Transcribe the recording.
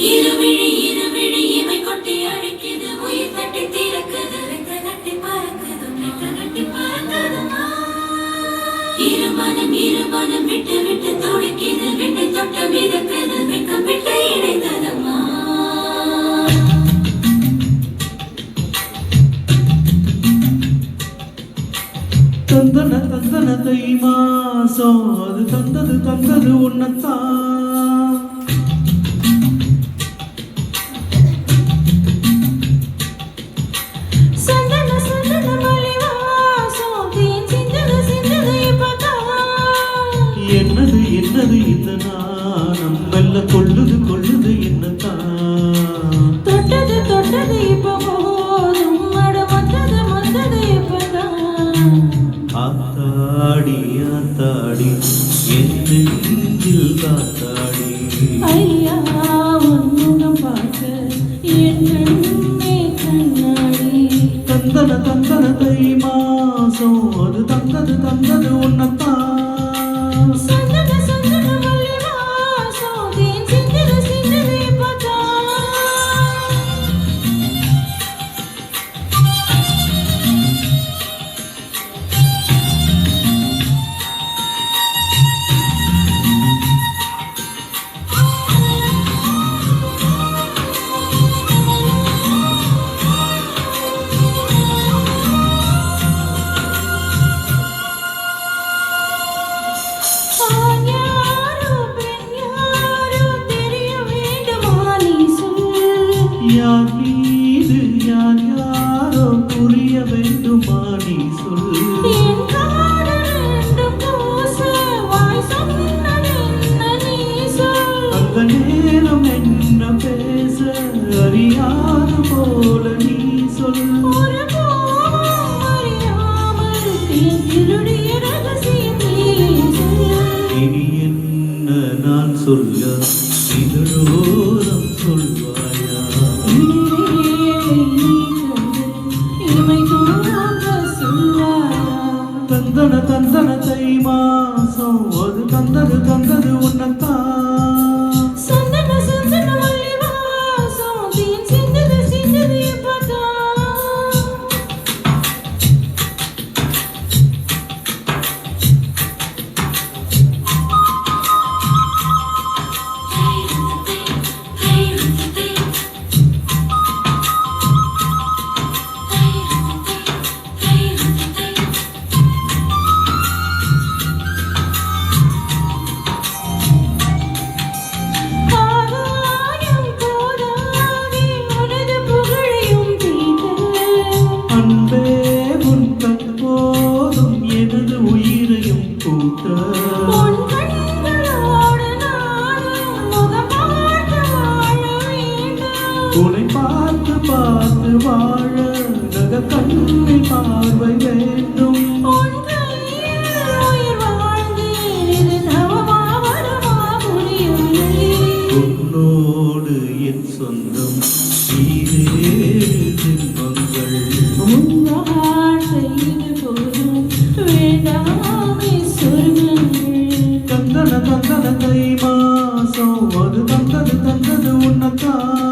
இருவிழி இருவிழி இமை கொட்டி அழைக்குது உயிர் தட்டி தீரக்குது ரெக்க கட்டி பறக்குது ரெக்க கட்டி பறக்குதுமா இருமனம் விட்டு விட்டு துடிக்குது விட்டு தொட்ட மிதக்குது வெக்கம் விட்டு இணைந்ததம்மா தந்தன தந்தன தை மாசம் அது தந்தது உன்னத்தான் என்னது என்னது இந்த நாணம் மெல்ல கொள்ளுது என்னத்தான் தொட்டது இப்ப போதும் அட மத்தது இப்பதான் ஆத்தாடி ஆத்தாடி என் நெஞ்சில் காத்தாடி ஐயா உன்முகம் பார்க்க என் கண்ணே கண்ணாடி தந்தன தை மாசம் அது தந்தது உன்னத்தான் யார் மீது யாரோ புரிய வேண்டுமா நீ சொல் அந்த நேரம் என்ன பேச அறியாது போல நீ சொல் இனி என்ன நான் சொல்ல இதழோரம் சொல்வாயா தந்தன தை மாசம் அது தந்தது உன்னத்தான் உன்னை பார்த்து வாழ நக கண்ணில் பார்வை வேண்டும் உன்னோடு என் சொந்தம் ஜென்மங்கள் தந்தன தை மாசம் அது தந்தது உன்னத்தான்